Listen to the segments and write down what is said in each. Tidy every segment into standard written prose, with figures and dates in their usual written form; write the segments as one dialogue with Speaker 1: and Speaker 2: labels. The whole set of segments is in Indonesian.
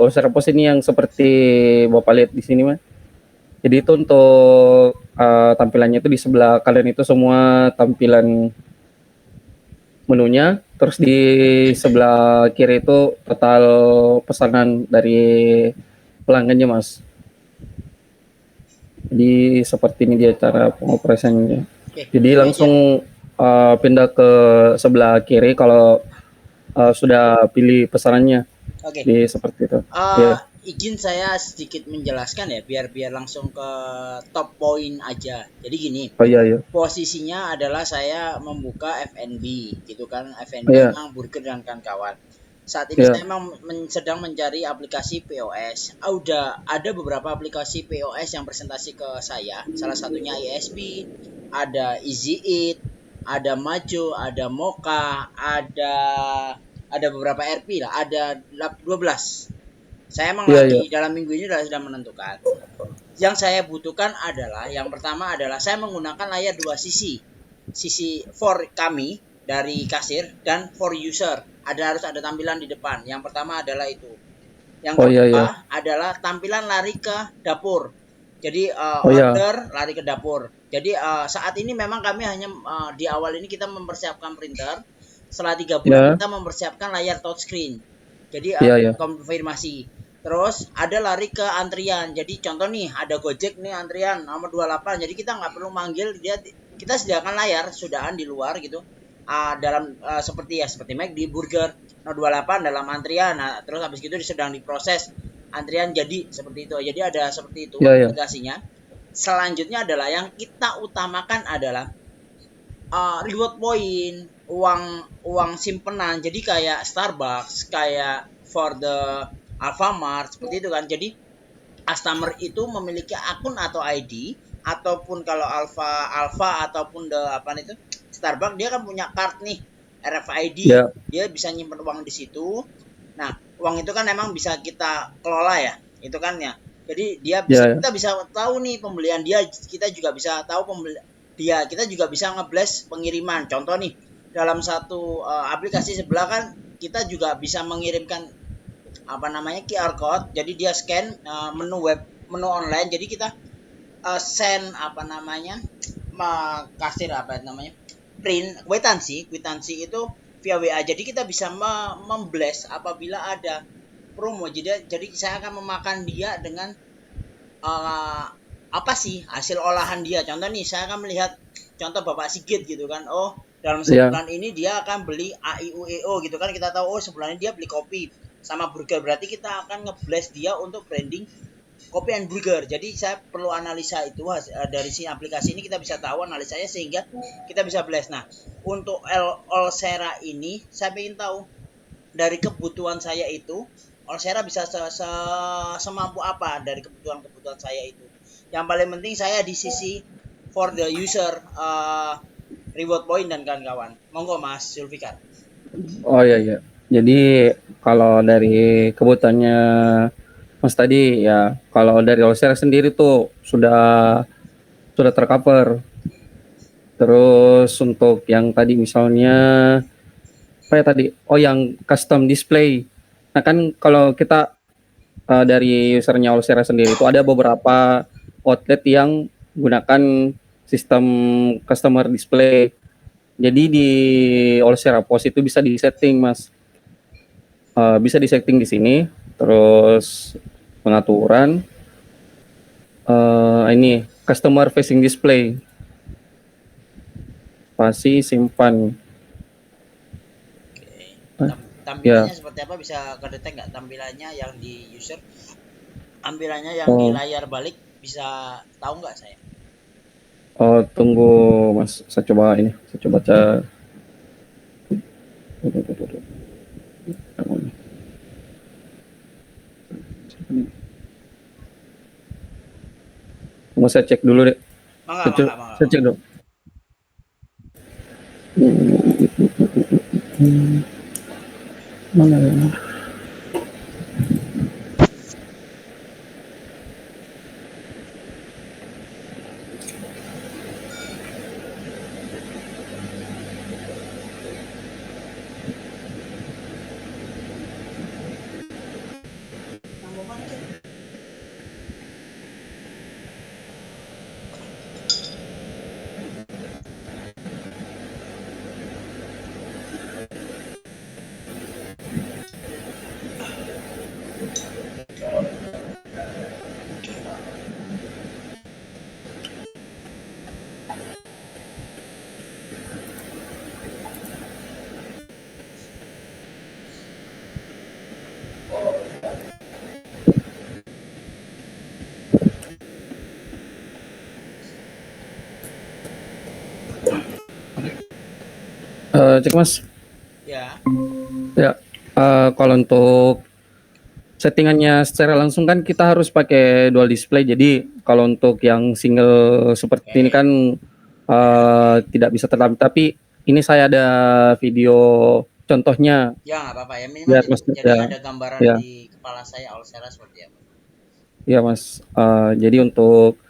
Speaker 1: All-Star Post ini yang seperti Bapak lihat di sini, Mas. Jadi itu untuk tampilannya itu di sebelah kalian itu semua tampilan menunya, terus di sebelah kiri itu total pesanan dari pelanggannya, Mas. Jadi seperti ini dia cara pengoperasiannya.
Speaker 2: Oke,
Speaker 1: Jadi
Speaker 2: itu aja.
Speaker 1: langsung pindah ke sebelah kiri kalau sudah pilih pesanannya.
Speaker 2: Oke.
Speaker 1: Jadi seperti itu. Ya.
Speaker 2: Izin saya sedikit menjelaskan ya, biar langsung ke top point aja. Jadi gini,
Speaker 1: Oh iya iya.
Speaker 2: posisinya adalah saya membuka F&B gitu kan,
Speaker 1: Oh,
Speaker 2: F&B
Speaker 1: iya.
Speaker 2: Mang Burger dan kawan-kawan. Saat ini
Speaker 1: Iya.
Speaker 2: saya memang sedang mencari aplikasi POS. Udah ada beberapa aplikasi POS yang presentasi ke saya. Salah satunya ISP, ada Easy Eat, ada Maju, ada Moka, ada beberapa RP lah, ada 12. Saya emang
Speaker 1: Iya iya.
Speaker 2: lagi dalam minggu ini sudah menentukan. Yang saya butuhkan adalah yang pertama adalah saya menggunakan layar dua sisi. Sisi for kami dari kasir dan for user. Harus ada tampilan di depan. Yang pertama adalah itu.
Speaker 1: Oh
Speaker 2: Yang
Speaker 1: iya iya.
Speaker 2: kedua adalah tampilan lari ke dapur. Jadi
Speaker 1: Oh iya.
Speaker 2: order lari ke dapur. Jadi saat ini memang kami hanya di awal ini kita mempersiapkan printer. Setelah 3 bulan
Speaker 1: Iya.
Speaker 2: kita mempersiapkan layar touchscreen. Jadi
Speaker 1: Iya iya.
Speaker 2: konfirmasi. Terus ada lari ke antrian. Jadi contoh nih ada Gojek nih antrian nomor 28. Jadi kita nggak perlu manggil dia, kita sediakan layar sudahan di luar gitu. Dalam seperti McD burger nomor 28 dalam antrian. Nah, terus habis itu sedang diproses antrian jadi seperti itu. Jadi ada seperti itu
Speaker 1: Iya iya.
Speaker 2: aplikasinya. Selanjutnya adalah yang kita utamakan adalah reward point, uang simpenan. Jadi kayak Starbucks, kayak for the Alfamart seperti itu kan. Jadi customer itu memiliki akun atau ID, ataupun kalau Alfa ataupun itu Starbucks, dia kan punya card nih RFID.
Speaker 1: Iya.
Speaker 2: Dia bisa nyimpen uang di situ. Nah, uang itu kan emang bisa kita kelola ya. Itu kan ya. Jadi
Speaker 1: Iya iya.
Speaker 2: kita bisa tahu nih pembelian dia, kita juga bisa tahu kita juga bisa ngeblast pengiriman. Contoh nih, dalam satu aplikasi sebelah kan kita juga bisa mengirimkan QR code. Jadi dia scan menu online. Jadi kita send kasir print kwitansi itu via WA. Jadi kita bisa memblast apabila ada promo. Jadi saya akan memakan dia dengan apa sih hasil olahan dia. Contoh nih, saya akan melihat contoh Bapak Sigit gitu kan. Oh, dalam sebulan ini dia akan beli AIUEO gitu kan. Kita tahu sebulan ini dia beli kopi sama burger. Berarti kita akan ngeblast dia untuk branding kopi and burger. Jadi saya perlu analisa itu dari si aplikasi ini, kita bisa tahu analisanya sehingga kita bisa blast. Nah, untuk Allsera ini saya ingin tahu dari kebutuhan saya itu, Allsera bisa semampu apa dari kebutuhan saya itu. Yang paling penting saya di sisi for the user, reward point dan kawan-kawan. Monggo Mas Zulfikar.
Speaker 1: Oh iya iya. Jadi kalau dari kebutuhannya Mas tadi ya, kalau dari Allsera sendiri tuh sudah tercover. Terus untuk yang tadi misalnya apa ya tadi? Oh yang custom display. Nah kan kalau kita dari usernya Allsera sendiri itu ada beberapa outlet yang gunakan sistem customer display. Jadi di Allsera Post itu bisa disetting, Mas. Bisa disetting di sini. Terus pengaturan ini customer facing display. Pasti simpan.
Speaker 2: Tampilannya seperti apa, bisa kedetek nggak tampilannya yang di user, tampilannya yang di layar balik, bisa tahu nggak saya?
Speaker 1: Oh tunggu Mas, saya coba baca. Mau saya cek dulu deh. Saya cek dulu. Mana ya? Cek Mas,
Speaker 2: Ya,
Speaker 1: ya kalau untuk settingannya secara langsung kan kita harus pakai dual display. Jadi kalau untuk yang single seperti ini
Speaker 2: oke.
Speaker 1: kan tidak bisa tertampil. Tapi ini saya ada video contohnya
Speaker 2: Ya nggak apa-apa ya, minimal
Speaker 1: biar Mas
Speaker 2: jadi
Speaker 1: ya
Speaker 2: ada gambaran
Speaker 1: ya
Speaker 2: di kepala saya Olsera seperti apa.
Speaker 1: ya Mas. Jadi untuk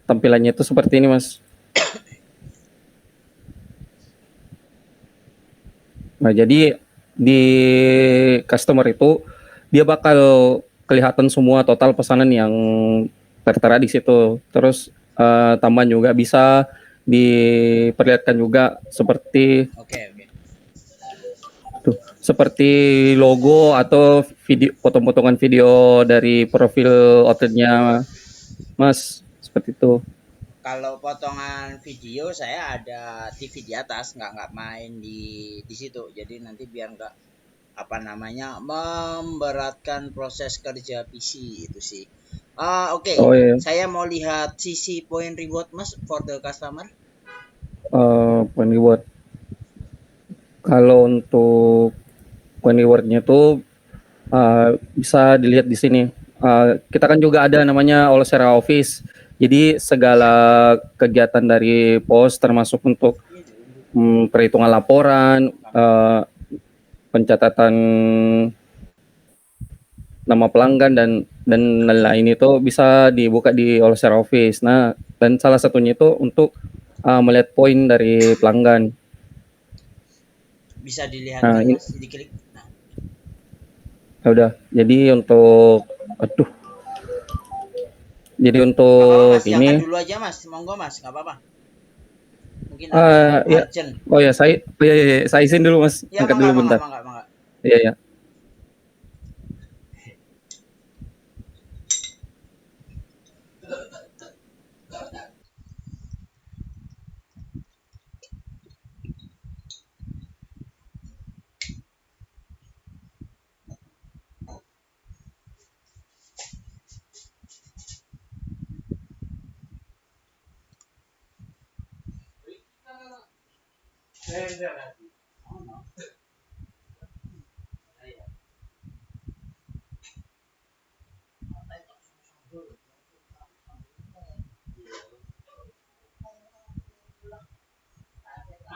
Speaker 1: tampilannya itu seperti ini Mas. Nah, jadi di customer itu dia bakal kelihatan semua total pesanan yang tertera di situ. Terus tambahan juga bisa diperlihatkan juga seperti
Speaker 2: Oke, oke.
Speaker 1: seperti logo atau video potong-potongan video dari profil outletnya Mas seperti itu.
Speaker 2: Kalau potongan video saya ada TV di atas, nggak main di situ. Jadi nanti biar nggak apa namanya memberatkan proses kerja PC itu sih. Oke.
Speaker 1: Oh iya,
Speaker 2: Saya mau lihat sisi point reward Mas for the customer.
Speaker 1: point reward. Kalau untuk point rewardnya tuh bisa dilihat di sini. Kita kan juga ada namanya Olsera Office. Jadi segala kegiatan dari pos termasuk untuk perhitungan laporan, pencatatan nama pelanggan dan lain-lain itu bisa dibuka di Olsera Office. Nah, dan salah satunya itu untuk melihat poin dari pelanggan.
Speaker 2: Bisa
Speaker 1: Nah,
Speaker 2: dilihatkan
Speaker 1: ini
Speaker 2: Mas, diklik. Nah,
Speaker 1: ya udah. Aduh. Jadi
Speaker 2: nggak apa-apa
Speaker 1: untuk
Speaker 2: Mas, diangkat
Speaker 1: ini
Speaker 2: dulu aja Mas. Monggo Mas, nggak apa-apa. Mungkin ada
Speaker 1: ya.
Speaker 2: urgent.
Speaker 1: Oh ya, saya izin dulu Mas.
Speaker 2: Ya
Speaker 1: Angkat
Speaker 2: mangga
Speaker 1: dulu
Speaker 2: mangga
Speaker 1: bentar.
Speaker 2: mangga mangga.
Speaker 1: Iya ya.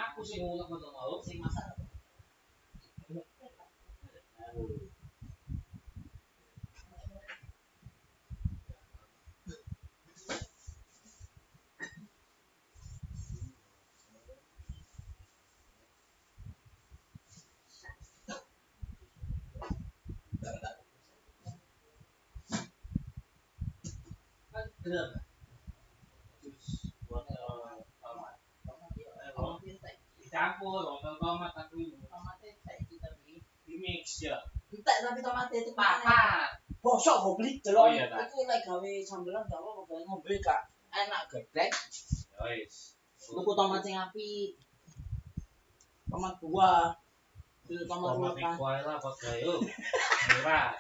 Speaker 2: Aku sih ngulek mau sing masak. Campur, tomat aku tomatnya saiki tapi di mix ya. Entek tapi tomatnya itu papat. Bosok goblik delok. Oh, iya, iku lek gawe sambelan gak apa-apa gawe ngombe gak enak gedek. Ya wis. Tuku tomat sing apik. Tomat buah. Itu tomat buah lah pakai yo. Murah.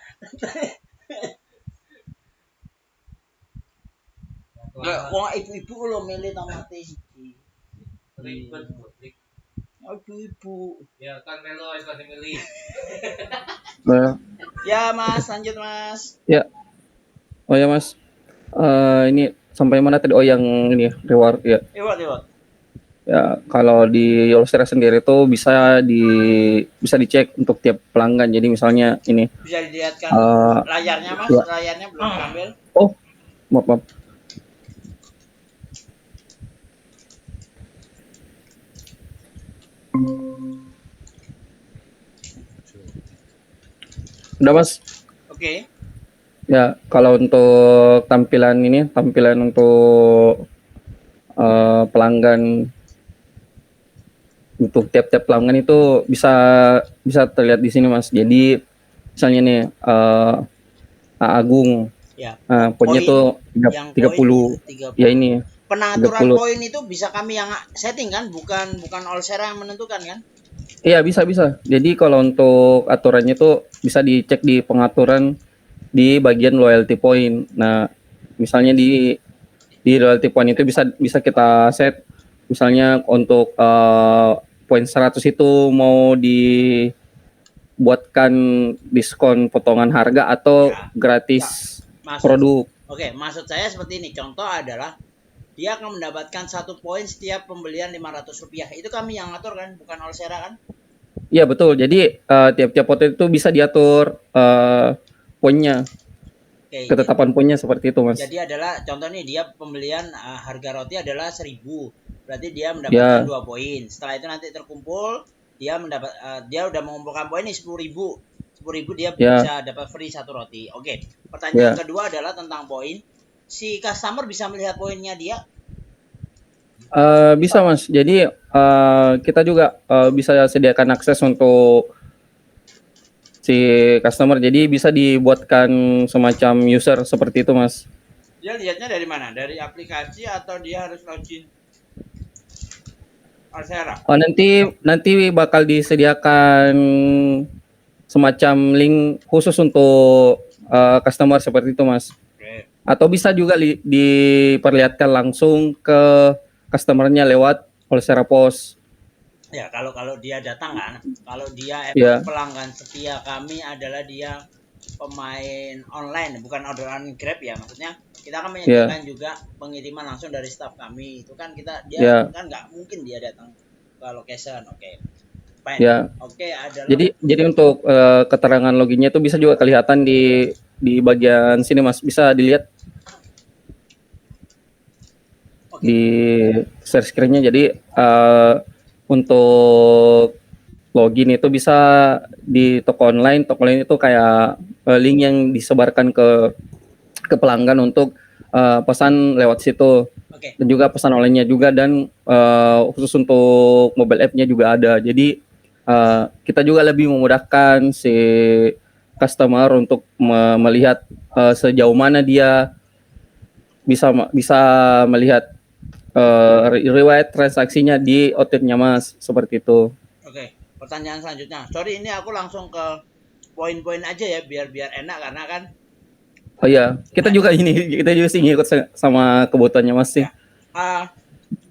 Speaker 2: Wong ibu-ibu lho milih tomate siji. Ribet goblik. Aduh ibu. Ya kan melo wis milih.
Speaker 1: Nah,
Speaker 2: Ya Mas, lanjut Mas.
Speaker 1: ya. Oh ya Mas. Ini sampai mana tadi? Oh yang ini ya, reward ya.
Speaker 2: Lewat.
Speaker 1: Ya, kalau di Olsera sendiri tuh bisa dicek untuk tiap pelanggan. Jadi misalnya ini
Speaker 2: Bisa dilihatkan
Speaker 1: uh,
Speaker 2: layarnya Mas,
Speaker 1: ya.
Speaker 2: layarnya belum diambil.
Speaker 1: Oh, maaf. Udah Mas.
Speaker 2: Oke.
Speaker 1: Ya, kalau untuk tampilan untuk pelanggan untuk tiap-tiap pelanggan itu bisa bisa terlihat di sini Mas. Jadi Misalnya nih Agung,
Speaker 2: Ya,
Speaker 1: poinnya
Speaker 2: poin
Speaker 1: tuh
Speaker 2: yang poin
Speaker 1: 30, ya
Speaker 2: 30.
Speaker 1: ini tiga
Speaker 2: Pengaturan
Speaker 1: puluh.
Speaker 2: poin itu bisa kami yang setting kan, bukan bukan Olsera yang menentukan kan?
Speaker 1: Iya bisa bisa. Jadi kalau untuk aturannya tuh bisa dicek di pengaturan di bagian loyalty point. Nah, misalnya di loyalty point itu bisa bisa kita set misalnya untuk poin 100 itu mau dibuatkan diskon potongan harga atau
Speaker 2: Ya, enggak.
Speaker 1: gratis
Speaker 2: Maksud
Speaker 1: produk.
Speaker 2: Oke, maksud saya seperti ini. Contoh adalah dia akan mendapatkan 1 poin setiap pembelian Rp500. Itu kami yang ngatur kan, bukan Olsera kan?
Speaker 1: Iya betul. Jadi tiap-tiap poin itu bisa diatur poinnya,
Speaker 2: Oke,
Speaker 1: ketetapan poinnya seperti itu, Mas.
Speaker 2: jadi adalah contoh nih dia pembelian harga roti adalah 1.000, berarti dia mendapatkan
Speaker 1: Ya,
Speaker 2: 2 poin. Setelah itu nanti terkumpul, dia udah mengumpulkan poin nih 10.000. 10.000 dia
Speaker 1: ya,
Speaker 2: bisa dapat free 1 roti. Oke, pertanyaan
Speaker 1: ya.
Speaker 2: kedua adalah tentang poin. Si customer bisa melihat poinnya dia.
Speaker 1: Bisa Mas. Jadi kita juga bisa sediakan akses untuk si customer. Jadi bisa dibuatkan semacam user seperti itu Mas.
Speaker 2: Dia lihatnya dari mana? Dari aplikasi atau dia harus login Alsera?
Speaker 1: Nanti nanti bakal disediakan semacam link khusus untuk customer seperti itu Mas.
Speaker 2: Oke.
Speaker 1: Atau bisa juga diperlihatkan langsung ke customernya lewat Olsera Pos.
Speaker 2: Ya, kalau kalau dia datang kan, kalau dia emang
Speaker 1: Ya,
Speaker 2: pelanggan setia kami adalah dia pemain online, bukan orderan Grab ya. Maksudnya kita akan
Speaker 1: ya,
Speaker 2: menyediakan juga pengiriman langsung dari staff kami. Itu kan dia
Speaker 1: ya,
Speaker 2: kan nggak mungkin dia datang ke location. Oke, fine.
Speaker 1: ya.
Speaker 2: Oke, adalah
Speaker 1: Jadi untuk keterangan loginnya itu bisa juga kelihatan di bagian sini Mas. Bisa dilihat
Speaker 2: oke.
Speaker 1: di share screen-nya. Jadi untuk login itu bisa di toko online. Toko online itu kayak link yang disebarkan ke pelanggan untuk pesan lewat situ.
Speaker 2: Oke.
Speaker 1: Dan juga pesan online-nya juga dan khusus untuk mobile app-nya juga ada. Jadi kita juga lebih memudahkan si customer untuk melihat sejauh mana dia bisa bisa melihat riwayat transaksinya di outletnya Mas seperti itu.
Speaker 2: Oke, pertanyaan selanjutnya. Sorry, ini aku langsung ke poin-poin aja ya, biar biar enak karena kan.
Speaker 1: Oh iya, kita juga ini kita juga sih ngikut sama kebutuhannya Mas sih.
Speaker 2: Ya. Uh,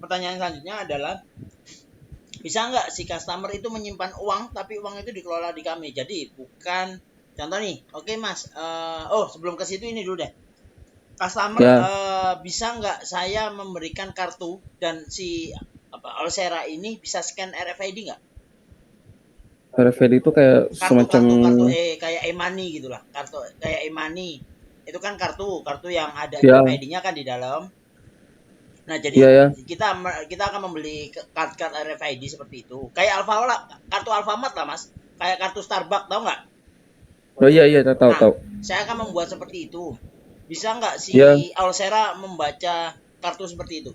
Speaker 2: Pertanyaan selanjutnya adalah bisa nggak si customer itu menyimpan uang tapi uang itu dikelola di kami, jadi bukan contoh nih. Oke Mas, sebelum ke situ ini dulu deh. Customer
Speaker 1: Ya,
Speaker 2: bisa nggak saya memberikan kartu dan si Olsera ini bisa scan RFID nggak?
Speaker 1: RFID itu kayak
Speaker 2: kartu
Speaker 1: semacam
Speaker 2: kartu kartu kayak e-money gitulah, kartu kayak e-money. Itu kan kartu yang ada
Speaker 1: ya,
Speaker 2: RFID-nya kan di dalam. Nah, jadi
Speaker 1: ya ya.
Speaker 2: kita kita akan membeli kartu RFID seperti itu. Kayak kartu Alfamart lah, Mas. Kayak kartu Starbucks, tahu nggak?
Speaker 1: Oh iya iya tahu
Speaker 2: Nah,
Speaker 1: tahu.
Speaker 2: saya akan membuat seperti itu. Bisa nggak si
Speaker 1: Ya,
Speaker 2: Alsera membaca kartu seperti itu?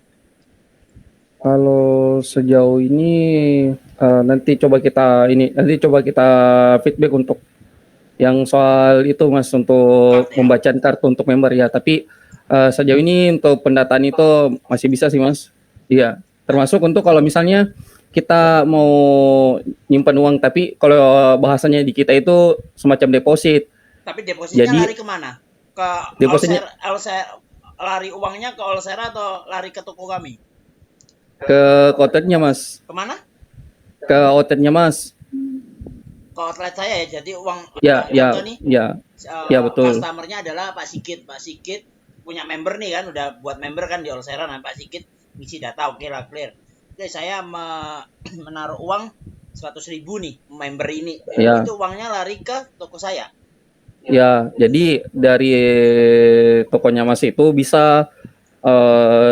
Speaker 1: kalau sejauh ini nanti coba kita feedback untuk yang soal itu Mas untuk
Speaker 2: Kartu ya.
Speaker 1: pembacaan kartu untuk member ya. Tapi sejauh ini untuk pendataan itu masih bisa sih Mas. Iya, termasuk untuk kalau misalnya kita mau nyimpan uang tapi kalau bahasanya di kita itu semacam deposit.
Speaker 2: Tapi depositnya
Speaker 1: Jadi
Speaker 2: lari kemana? Ke
Speaker 1: depositnya
Speaker 2: lari uangnya ke Alsera atau lari ke toko kami?
Speaker 1: ke outletnya Mas.
Speaker 2: Kemana?
Speaker 1: Ke outletnya Mas.
Speaker 2: Ke outlet saya ya. Jadi uang
Speaker 1: Ya,
Speaker 2: contoh
Speaker 1: ya,
Speaker 2: nih,
Speaker 1: ya, ya betul.
Speaker 2: customernya adalah Pak Sigit. Pak Sigit punya member nih kan, udah buat member kan di Olsera. Nah, Pak Sigit ngisi data, oke lah, clear. Oke, saya menaruh uang 100.000 nih member ini.
Speaker 1: Ya,
Speaker 2: Itu uangnya lari ke toko saya.
Speaker 1: ya. Jadi dari tokonya Mas itu bisa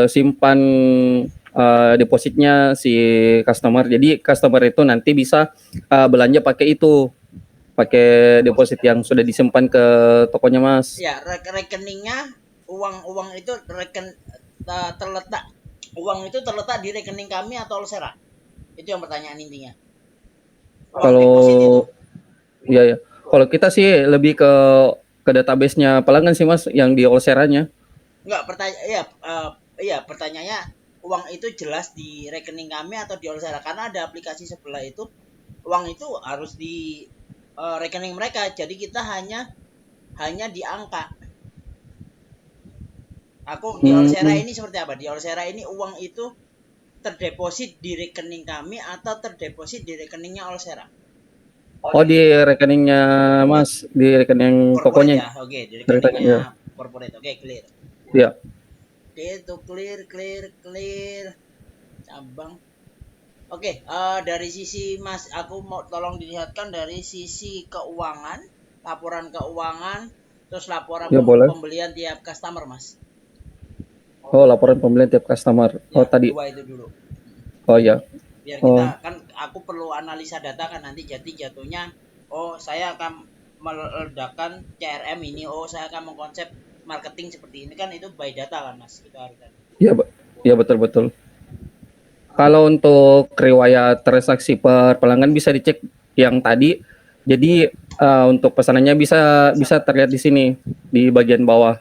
Speaker 1: simpan depositnya si customer. Jadi customer itu nanti bisa belanja pakai itu, pakai deposit yang sudah disimpan ke tokonya Mas.
Speaker 2: Ya, rekeningnya uang itu terletak uang itu terletak di rekening kami atau Olsera? Itu yang pertanyaan intinya. Uang deposit itu.
Speaker 1: Kalau ya ya, Kalau kita sih lebih ke database-nya pelanggan sih Mas, yang di Olsera-nya.
Speaker 2: Enggak, iya, pertanyaannya uang itu jelas di rekening kami atau di Olsera, karena ada aplikasi sebelah itu uang itu harus di rekening mereka. Jadi kita hanya di angka. Aku di Olsera
Speaker 1: Hmm.
Speaker 2: ini seperti apa? Di Olsera ini uang itu terdeposit di rekening kami atau terdeposit di rekeningnya Olsera?
Speaker 1: Oh, di rekeningnya Mas, di rekening
Speaker 2: Corporate
Speaker 1: tokonya.
Speaker 2: ya, oke, di
Speaker 1: Rekening
Speaker 2: rekeningnya
Speaker 1: ya.
Speaker 2: corporate, oke, clear.
Speaker 1: Iya.
Speaker 2: Oke, itu clear. Cabang. Oke, dari sisi Mas, aku mau tolong dilihatkan dari sisi keuangan, laporan keuangan, terus laporan
Speaker 1: Ya boleh.
Speaker 2: pembelian tiap customer, Mas.
Speaker 1: Oh, laporan pembelian tiap customer. Oh,
Speaker 2: Ya,
Speaker 1: tadi.
Speaker 2: dua itu dulu.
Speaker 1: Oh ya.
Speaker 2: Biar
Speaker 1: Oh,
Speaker 2: kita kan, aku perlu analisa data kan nanti, jadi jatuhnya, oh saya akan meledakan CRM ini, oh saya akan mengkonsep marketing seperti ini, kan itu by data kan Mas, kita harus.
Speaker 1: iya, iya betul-betul. Kalau untuk riwayat transaksi per pelanggan bisa dicek yang tadi. Jadi untuk pesanannya bisa bisa terlihat di sini di bagian bawah,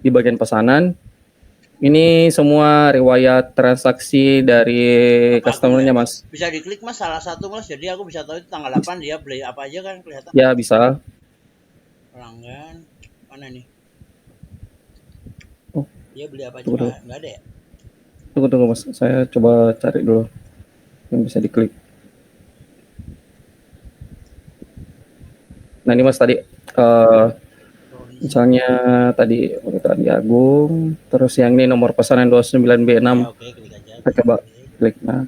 Speaker 1: di bagian pesanan. Ini semua riwayat transaksi dari
Speaker 2: Apa aku
Speaker 1: customernya, Mas.
Speaker 2: bisa diklik Mas salah satu Mas, jadi aku bisa tahu itu tanggal 8 dia beli apa aja kan kelihatan.
Speaker 1: Ya bisa.
Speaker 2: Pelanggan mana nih?
Speaker 1: Oh,
Speaker 2: Dia beli apa aja,
Speaker 1: tunggu dulu.
Speaker 2: nggak ada ya?
Speaker 1: Tunggu Mas. Saya coba cari dulu yang bisa diklik. Nah ini Mas tadi misalnya tadi Andi Agung, terus yang ini nomor pesanan 29B6.
Speaker 2: Ya oke, klik aja.
Speaker 1: Kita coba klik. Nah,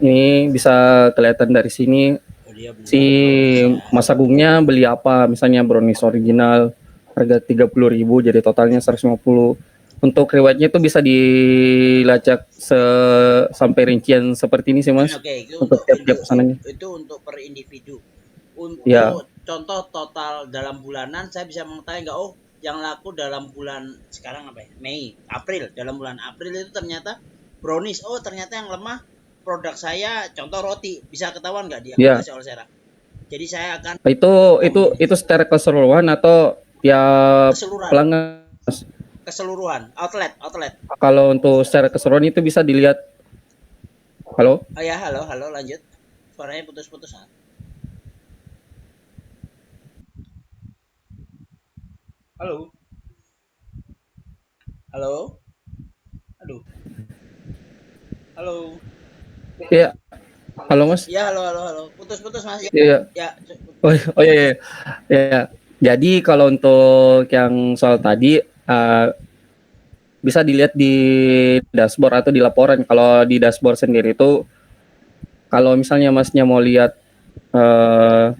Speaker 1: ini bisa kelihatan dari sini
Speaker 2: Oh dia beli
Speaker 1: si
Speaker 2: brownies ya.
Speaker 1: Mas Agungnya beli apa, misalnya brownies original harga 30.000 jadi totalnya 150. Untuk riwayatnya itu bisa dilacak sampai rincian seperti ini sih Mas,
Speaker 2: Oke, itu
Speaker 1: untuk tiap-tiap pesanannya.
Speaker 2: itu untuk per individu.
Speaker 1: Ya,
Speaker 2: Untuk contoh total dalam bulanan saya bisa mengetahui nggak, oh yang laku dalam bulan sekarang apa ya? Mei, April. Dalam bulan April itu ternyata brownies. Oh ternyata yang lemah produk saya, contoh roti, bisa ketahuan nggak di
Speaker 1: ya.
Speaker 2: aplikasi Olsera. Jadi saya akan
Speaker 1: Itu secara keseluruhan atau tiap
Speaker 2: keseluruhan,
Speaker 1: pelanggan.
Speaker 2: keseluruhan outlet.
Speaker 1: Kalau untuk secara keseluruhan itu bisa dilihat. Halo?
Speaker 2: Oh ya, halo, lanjut. Suaranya putus-putus. Halo, halo, aduh, halo.
Speaker 1: Iya, halo Mas.
Speaker 2: Ya, halo. Putus-putus Mas. Ya,
Speaker 1: Iya.
Speaker 2: ya.
Speaker 1: Oh iya, iya. Ya. Jadi kalau untuk yang soal tadi bisa dilihat di dashboard atau di laporan. Kalau di dashboard sendiri itu kalau misalnya Masnya mau lihat uh,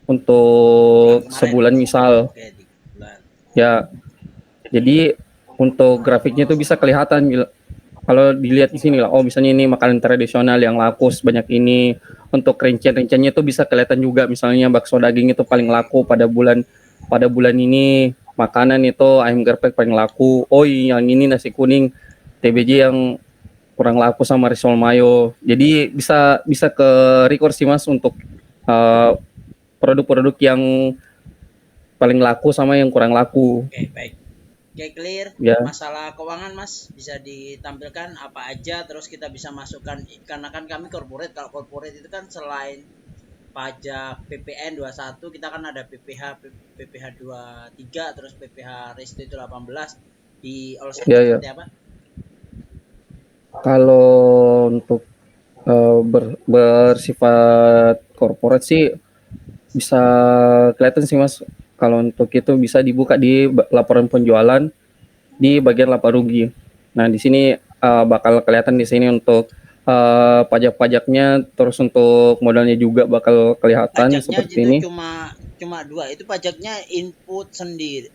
Speaker 1: untuk sebulan misal
Speaker 2: Oke, 3 bulan.
Speaker 1: ya, jadi untuk grafiknya itu bisa kelihatan kalau dilihat di sini lah. Oh misalnya ini makanan tradisional yang laku sebanyak ini. Untuk rincian-rinciannya itu bisa kelihatan juga. Misalnya bakso daging itu paling laku pada bulan ini. Makanan itu ayam geprek paling laku. Oh yang ini nasi kuning TBJ yang kurang laku sama risol mayo. Jadi bisa bisa ke record sih Mas untuk uh, produk-produk yang paling laku sama yang kurang laku.
Speaker 2: Oke, baik. Oke, clear.
Speaker 1: Ya.
Speaker 2: Masalah keuangan Mas bisa ditampilkan apa aja, terus kita bisa masukkan, karena kan kami corporate. Kalau corporate itu kan selain pajak PPN 21, kita kan ada PPH 23, terus PPH Resto itu 18. Di Olsen
Speaker 1: Ya, ya.
Speaker 2: seperti apa?
Speaker 1: Kalau untuk bersifat korporat sih bisa kelihatan sih Mas. Kalau untuk itu bisa dibuka di laporan penjualan di bagian laba rugi. Nah di sini bakal kelihatan di sini untuk pajak-pajaknya, terus untuk modalnya juga bakal kelihatan
Speaker 2: Pajaknya
Speaker 1: seperti
Speaker 2: itu
Speaker 1: ini.
Speaker 2: cuma dua. Itu pajaknya input sendiri.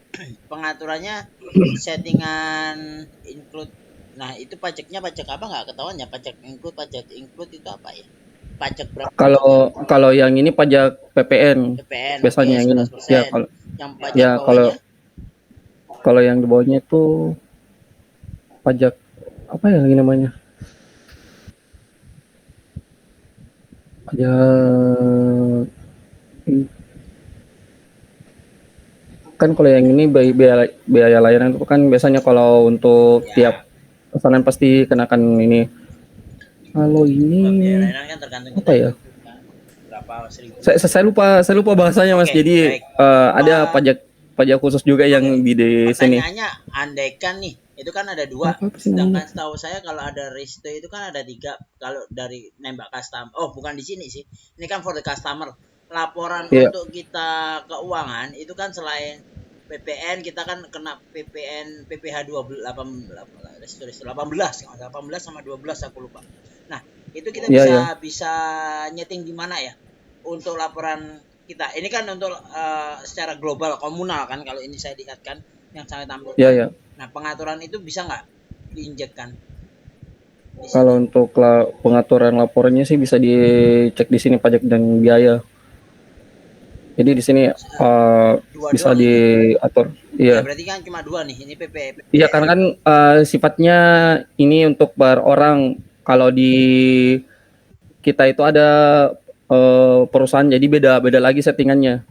Speaker 2: Pengaturannya settingan include. Nah, itu pajaknya pajak apa nggak ketahuan ya? Pajak include itu apa ya? Pajak berapa pajaknya?
Speaker 1: Kalau kalau yang ini pajak PPN
Speaker 2: PPN, oke,
Speaker 1: biasanya yang ini. Ya
Speaker 2: 11%.
Speaker 1: kalau
Speaker 2: Yang pajak
Speaker 1: ya kalau
Speaker 2: bawahnya
Speaker 1: kalau yang di bawahnya itu pajak apa ya lagi namanya? Pajak Kan kalau yang ini biaya layanan itu kan biasanya kalau untuk
Speaker 2: Ya,
Speaker 1: tiap pesanan pasti kenakan ini. Kalau ini
Speaker 2: biaya layanan kan tergantung kita
Speaker 1: apa ya?
Speaker 2: ikut kan. Berapa seribu.
Speaker 1: Saya lupa bahasanya Mas.
Speaker 2: Oke,
Speaker 1: Jadi
Speaker 2: baik.
Speaker 1: ada pajak pajak khusus juga yang
Speaker 2: Oke.
Speaker 1: di sini.
Speaker 2: Pertanyaannya, andaikan nih, itu kan ada dua.
Speaker 1: Apa sih namanya?
Speaker 2: Sedangkan setahu saya kalau ada resto itu kan ada tiga. Kalau dari nembak customer, oh bukan di sini sih. Ini kan for the customer. Laporan
Speaker 1: Iya,
Speaker 2: untuk kita keuangan itu kan selain PPN kita kan kena PPN PPh 12 18 18 sama 12 aku lupa. Nah, itu kita
Speaker 1: iya, iya.
Speaker 2: bisa nyeting di mana ya untuk laporan kita. Ini kan untuk secara global komunal kan kalau ini saya lihat kan yang saya
Speaker 1: Iya,
Speaker 2: tampilkan.
Speaker 1: iya.
Speaker 2: Nah, pengaturan itu bisa nggak diinjekkan di sini?
Speaker 1: Kalau untuk pengaturan laporannya sih bisa dicek di sini pajak dan biaya. Jadi di sini
Speaker 2: Dua
Speaker 1: bisa
Speaker 2: doang itu.
Speaker 1: diatur.
Speaker 2: Ya
Speaker 1: Iya.
Speaker 2: berarti kan cuma dua nih. Ini
Speaker 1: Iya, karena kan sifatnya ini untuk per orang. Kalau di kita itu ada perusahaan jadi beda-beda lagi settingannya.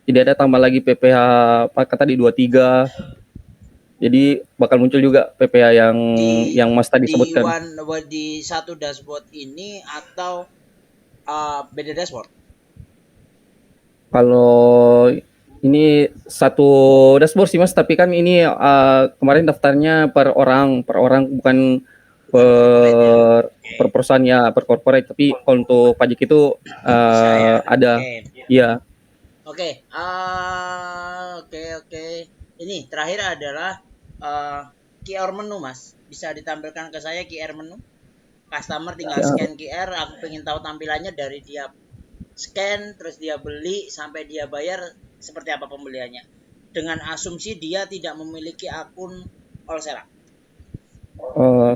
Speaker 1: Jadi ada tambah lagi PPh apa kata di 23. Jadi bakal muncul juga PPh
Speaker 2: di
Speaker 1: yang Mas tadi
Speaker 2: di
Speaker 1: sebutkan.
Speaker 2: di satu dashboard ini atau beda dashboard?
Speaker 1: Kalau ini satu dashboard sih Mas, tapi kan ini kemarin daftarnya per orang bukan
Speaker 2: Bukan corporate ya.
Speaker 1: per perusahaan ya, per corporate. Tapi kalau untuk pajak itu
Speaker 2: Bisa ya.
Speaker 1: ada,
Speaker 2: Oke.
Speaker 1: iya,
Speaker 2: Oke. Ini terakhir adalah uh, QR menu, Mas. Bisa ditampilkan ke saya QR menu. Customer tinggal
Speaker 1: ya,
Speaker 2: scan QR, aku pengen tahu tampilannya dari dia scan, terus dia beli, sampai dia bayar, seperti apa pembeliannya. Dengan asumsi dia tidak memiliki akun Olsera.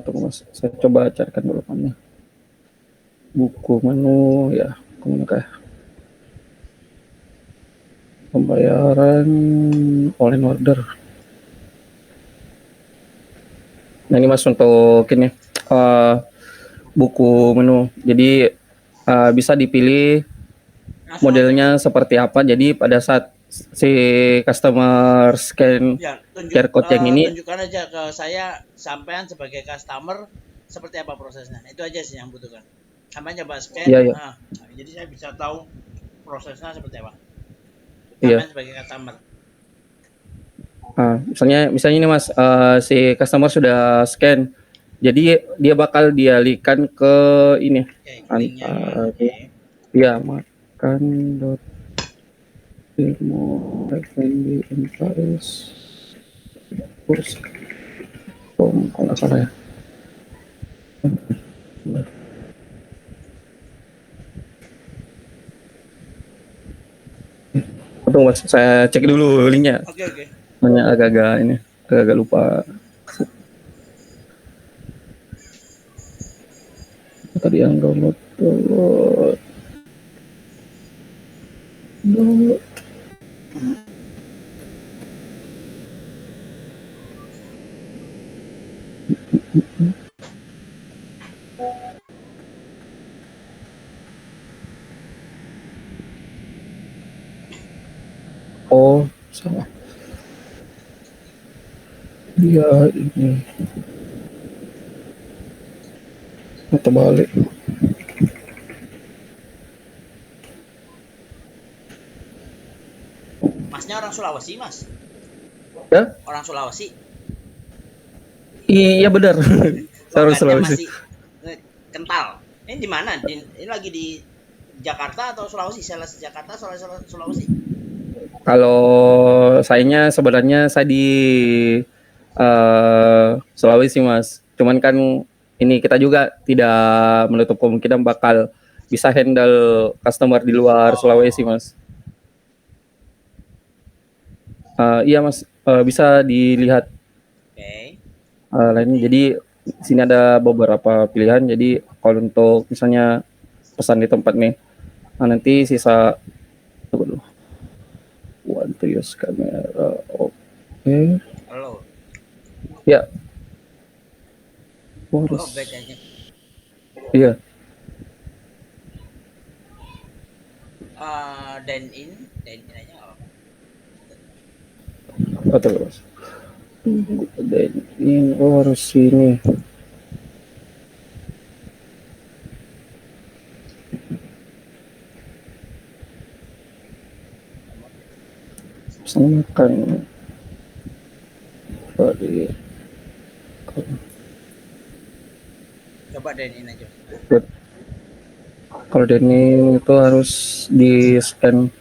Speaker 1: tunggu Mas, saya coba carikan dulu mana buku menu ya, kemana kah? Pembayaran online order. Nah ini Mas untuk ini buku menu. Jadi bisa dipilih
Speaker 2: Langsung aja.
Speaker 1: modelnya seperti apa. Jadi pada saat si customer scan
Speaker 2: Ya,
Speaker 1: QR code yang ini,
Speaker 2: tunjukkan aja ke saya sampean sebagai customer seperti apa prosesnya. Itu aja sih yang butuhkan. Sampai coba scan,
Speaker 1: iya ya,
Speaker 2: jadi saya bisa tahu prosesnya seperti apa.
Speaker 1: iya.
Speaker 2: Sampean sebagai customer.
Speaker 1: Misalnya ini Mas, si customer sudah scan. Jadi dia bakal dialihkan ke ini,
Speaker 2: Oke, linknya ya.
Speaker 1: antar,
Speaker 2: Oke.
Speaker 1: ya makan dot ilmu F&B Enterprise kurs kalau nggak salah ya. Tunggu Mas, saya cek dulu linknya.
Speaker 2: Oke.
Speaker 1: Banyak agak-agak ini, agak-agak lupa. Tadi yang download. Oh, salah. Dia ini atau balik.
Speaker 2: Masnya orang Sulawesi, Mas?
Speaker 1: Ya?
Speaker 2: Orang Sulawesi?
Speaker 1: Iya benar. Saya
Speaker 2: Logatnya
Speaker 1: Sulawesi.
Speaker 2: masih kental. Ini di mana? Ini lagi di Jakarta atau Sulawesi? Jakarta, Sulawesi.
Speaker 1: Kalau sayanya sebenarnya saya di Sulawesi Mas. Cuman kan ini kita juga tidak menutup kemungkinan bakal bisa handle customer di luar Sulawesi Mas. Iya Mas, bisa dilihat
Speaker 2: Oke.
Speaker 1: lainnya. Jadi di sini ada beberapa pilihan. Jadi kalau untuk misalnya pesan di tempat nih, nanti sisa tunggu dulu. One to use kamera. Oke.
Speaker 2: Halo.
Speaker 1: Ya.
Speaker 2: Oh, bedanya.
Speaker 1: Iya.
Speaker 2: Dan in aja apa?
Speaker 1: atau Mas. Dan ini harus ini. Pesan makan. Sorry.
Speaker 2: Coba Denin aja.
Speaker 1: Kalau Denny itu harus di scan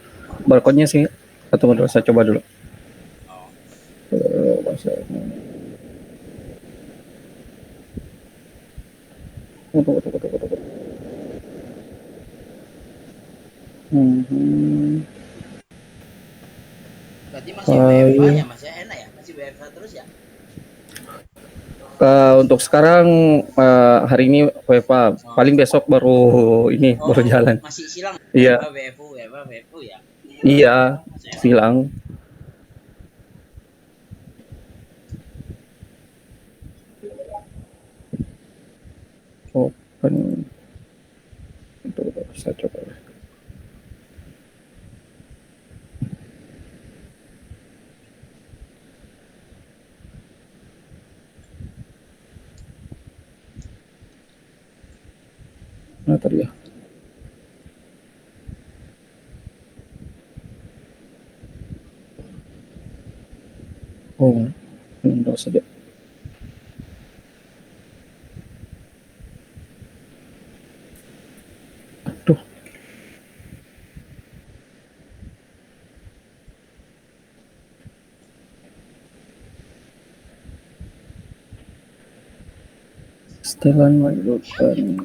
Speaker 1: barcode-nya sih. Atau dulu saya coba dulu.
Speaker 2: Oh.
Speaker 1: Bahasanya. Tunggu.
Speaker 2: Berarti masih WFA
Speaker 1: iya.
Speaker 2: ya Mas ya, enak ya, masih WFA terus ya.
Speaker 1: Untuk sekarang hari ini WFA, paling besok baru ini baru jalan.
Speaker 2: Masih silang.
Speaker 1: Iya.
Speaker 2: WFU ya.
Speaker 1: Iya, silang. Open. Itu saya coba. Nah tadi ya. Oh, enggak saja. Aduh. Setelan lanjutkan.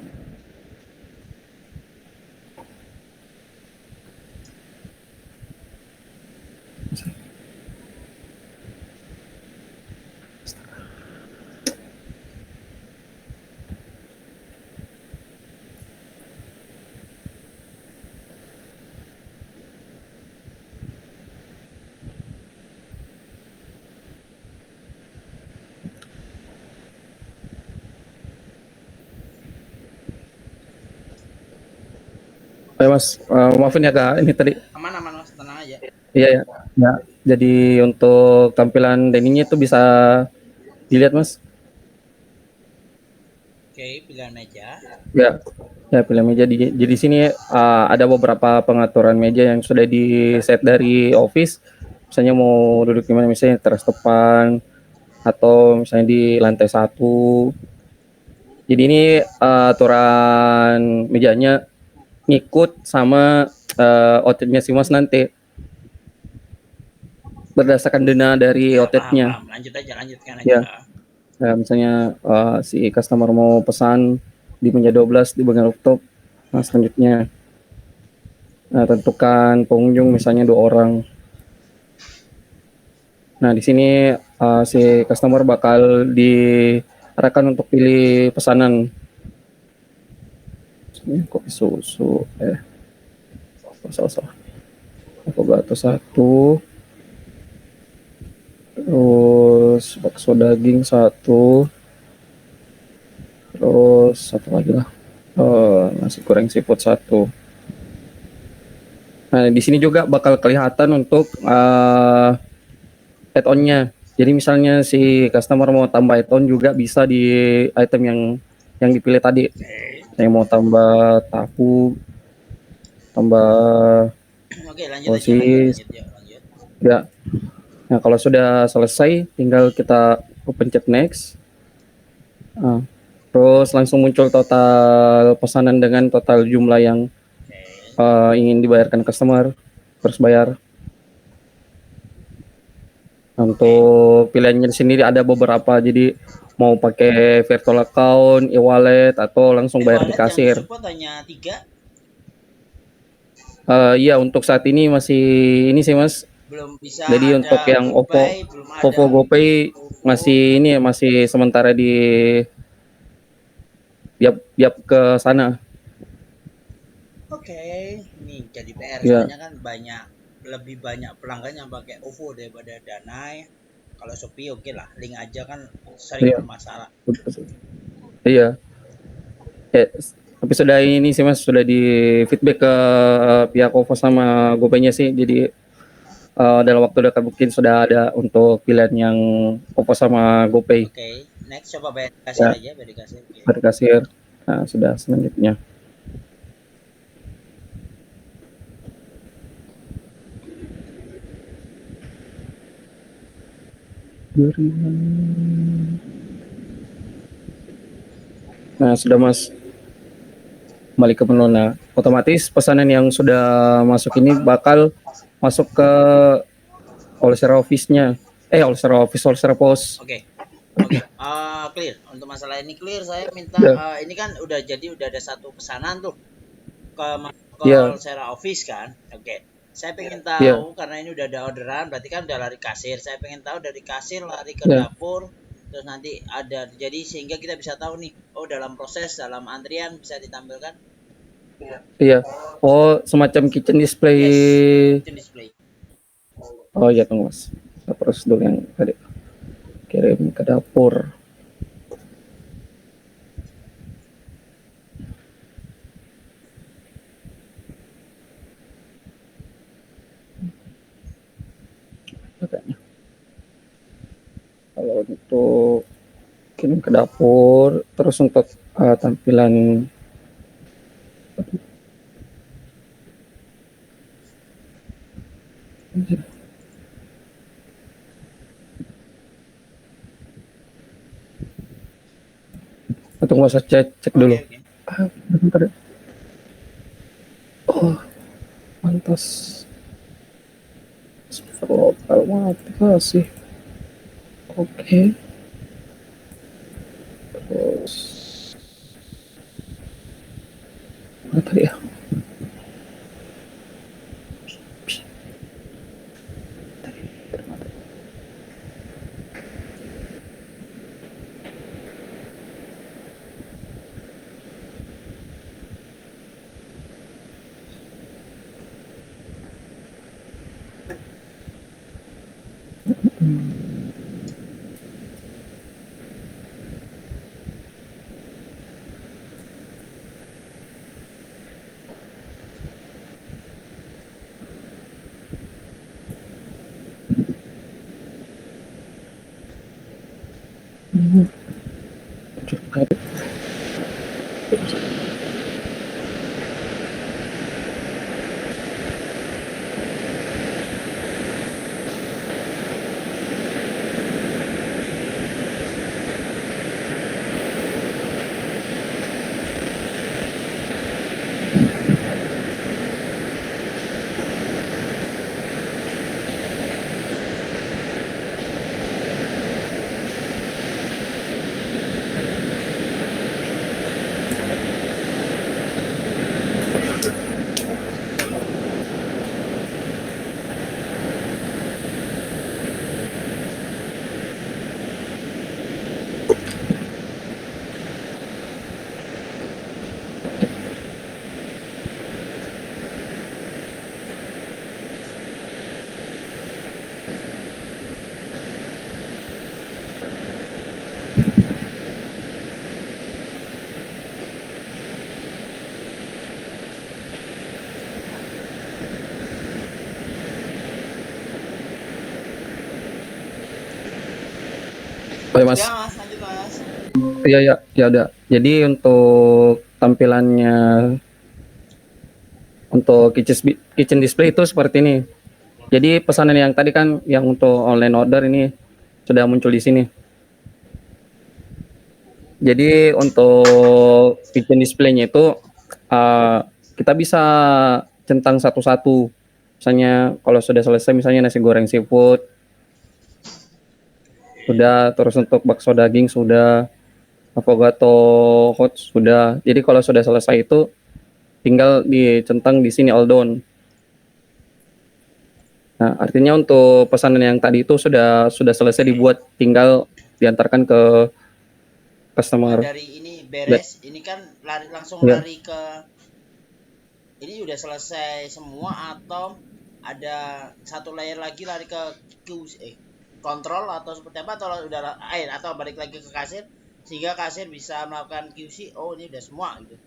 Speaker 1: Mas, maafin ya Kak, ini tadi.
Speaker 2: Aman Mas, tenang aja.
Speaker 1: Iya ya. Ya, jadi untuk tampilan Denny-nya itu bisa dilihat Mas.
Speaker 2: Oke, pilihan meja.
Speaker 1: Ya pilihan meja. Jadi sini ada beberapa pengaturan meja yang sudah di set dari Office. Misalnya mau duduk di mana, misalnya teras depan atau misalnya di lantai 1. Jadi ini aturan mejanya ngikut sama outletnya si Mas nanti, berdasarkan dana dari outletnya.
Speaker 2: Lanjutkan aja.
Speaker 1: Ya. Nah, misalnya si customer mau pesan di meja 12 di bagian rooftop, nah selanjutnya tentukan pengunjung misalnya 2 orang. Nah di sini si customer bakal diarahkan untuk pilih pesanan. Ini kopi susu, salah. Avocado 1, terus bakso daging 1, terus satu lagi lah, nasi goreng seafood 1. Nah di sini juga bakal kelihatan untuk add-on-nya. Jadi misalnya si customer mau tambah add-on juga bisa di item yang dipilih tadi. Saya mau tambah tahu, tambah sosis. Ya. Nah kalau sudah selesai, tinggal kita pencet next. Terus langsung muncul total pesanan dengan total jumlah yang ingin dibayarkan customer, terus bayar. Untuk pilihannya sendiri ada beberapa, jadi mau pakai virtual account, e-wallet, atau langsung bayar di kasir.
Speaker 2: Hanya 3.
Speaker 1: Iya, untuk saat ini masih ini sih Mas.
Speaker 2: Belum bisa.
Speaker 1: Jadi untuk yang OVO GoPay masih ini masih sementara di tiap ke sana.
Speaker 2: Oke, ini jadi PR soalnya kan lebih banyak pelanggan yang pakai OVO daripada Danai. Kalau Shopee oke lah, link aja kan sering bermasalah.
Speaker 1: Iya. Tapi sudah ini sih Mas, sudah di feedback ke pihak OVO sama GoPay-nya sih, jadi dalam waktu dekat mungkin sudah ada untuk pilihan yang OVO sama GoPay.
Speaker 2: Oke, next coba bayar di kasir
Speaker 1: Ya,
Speaker 2: aja, bayar di kasir. Oke.
Speaker 1: dari kasir. Nah, sudah selanjutnya. Nah, sudah Mas. Kembali ke menu. Nah, otomatis pesanan yang sudah masuk ini bakal masuk ke Allshare Office-nya. Allshare Office, Allshare Post.
Speaker 2: Oke. Oke, clear. Untuk masalah ini clear, saya minta
Speaker 1: Ya,
Speaker 2: ini kan udah ada satu pesanan tuh ke
Speaker 1: ya,
Speaker 2: Allshare Office kan. Oke. Saya pengen
Speaker 1: ya,
Speaker 2: tahu karena ini udah ada orderan, berarti kan udah lari kasir. Saya pengen tahu dari kasir lari ke
Speaker 1: ya,
Speaker 2: dapur, terus nanti ada jadi sehingga kita bisa tahu nih, oh dalam proses dalam antrian bisa ditampilkan.
Speaker 1: iya. Oh, semacam kitchen display.
Speaker 2: Yes, kitchen display.
Speaker 1: Oh iya, tunggu Mas. Saya proses dulu yang tadi. Kirim ke dapur. Kayaknya. Kalau untuk kirim ke dapur, terus untuk tampilan tunggu saya cek dulu.
Speaker 2: Oke.
Speaker 1: Bentar. Oh, pantas. Kalau aplikasi. Oke. Terus mana tadi ya? Oh ya Mas.
Speaker 2: Ya Mas, lanjut Mas.
Speaker 1: Iya ya, ya udah. Jadi untuk tampilannya untuk kitchen display itu seperti ini. Jadi pesanan yang tadi kan yang untuk online order ini sudah muncul di sini. Jadi untuk kitchen display-nya itu kita bisa centang satu-satu. Misalnya kalau sudah selesai misalnya nasi goreng seafood sudah, terus untuk bakso daging sudah, avocado hot sudah. Jadi kalau sudah selesai itu tinggal dicentang di sini all done. Nah, artinya untuk pesanan yang tadi itu sudah selesai dibuat, tinggal diantarkan ke customer.
Speaker 2: Dari ini beres, ini kan langsung
Speaker 1: Ya.
Speaker 2: lari ke ini udah selesai semua atau ada satu layer lagi lari ke kontrol atau seperti apa, atau udah atau balik lagi ke kasir sehingga kasir bisa melakukan QC, oh ini udah semua gitu.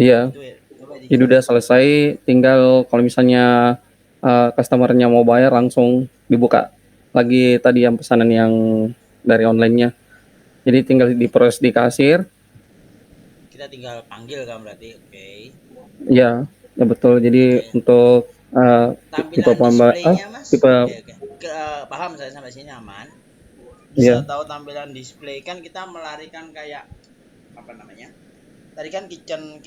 Speaker 1: Iya.
Speaker 2: Itu ya. Coba
Speaker 1: Jadi udah selesai, tinggal kalau misalnya customer-nya mau bayar langsung dibuka lagi tadi yang pesanan yang dari online-nya. Jadi tinggal diproses di kasir.
Speaker 2: Kita tinggal panggil kan berarti. Oke.
Speaker 1: Ya, ya betul. Jadi
Speaker 2: Oke.
Speaker 1: untuk tipe
Speaker 2: Tampilan displaynya mas,
Speaker 1: tipe
Speaker 2: oke oke. Paham saya sampai sini aman. Bisa
Speaker 1: ya
Speaker 2: tahu tampilan display kan kita melarikan kayak apa namanya? Tadi kan kitchen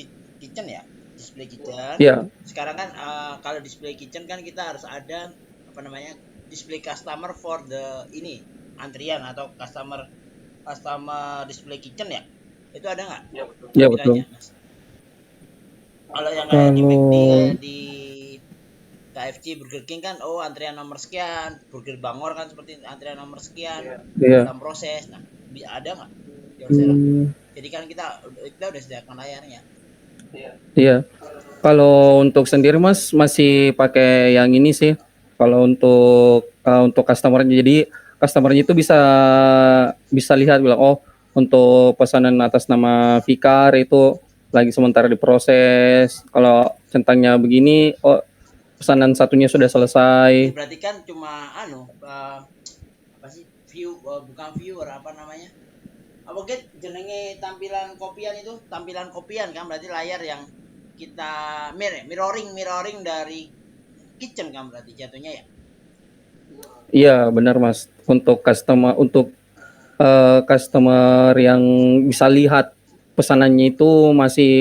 Speaker 2: ya, display kitchen.
Speaker 1: ya
Speaker 2: Sekarang kan kalau display kitchen kan kita harus ada apa namanya? Display customer for the ini antrian atau customer customer display kitchen ya. Itu ada nggak
Speaker 1: ya betul.
Speaker 2: tampilannya, Mas? Kalau yang kayak di McD
Speaker 1: Kalau
Speaker 2: kayak di KFC, Burger King kan, oh antrian nomor sekian, Burger Bangor kan seperti antrian nomor sekian
Speaker 1: ya
Speaker 2: dalam proses. Nah, ada nggak di Orsera?
Speaker 1: hmm,
Speaker 2: Jadi kan kita udah sediakan layarnya.
Speaker 1: iya. Kalau untuk sendiri Mas masih pakai yang ini sih. Kalau untuk customer-nya, jadi customer-nya itu bisa bisa lihat bilang oh untuk pesanan atas nama Fikar itu lagi sementara diproses. Kalau centangnya begini, oh pesanan satunya sudah
Speaker 2: Ini
Speaker 1: selesai.
Speaker 2: berarti kan cuma apa sih bukan viewer apa namanya? Apa get jenenge tampilan kopian itu tampilan kopian kan berarti layar yang kita mirroring dari kitchen kan berarti jatuhnya ya.
Speaker 1: Iya benar Mas. Untuk customer yang bisa lihat pesanannya itu masih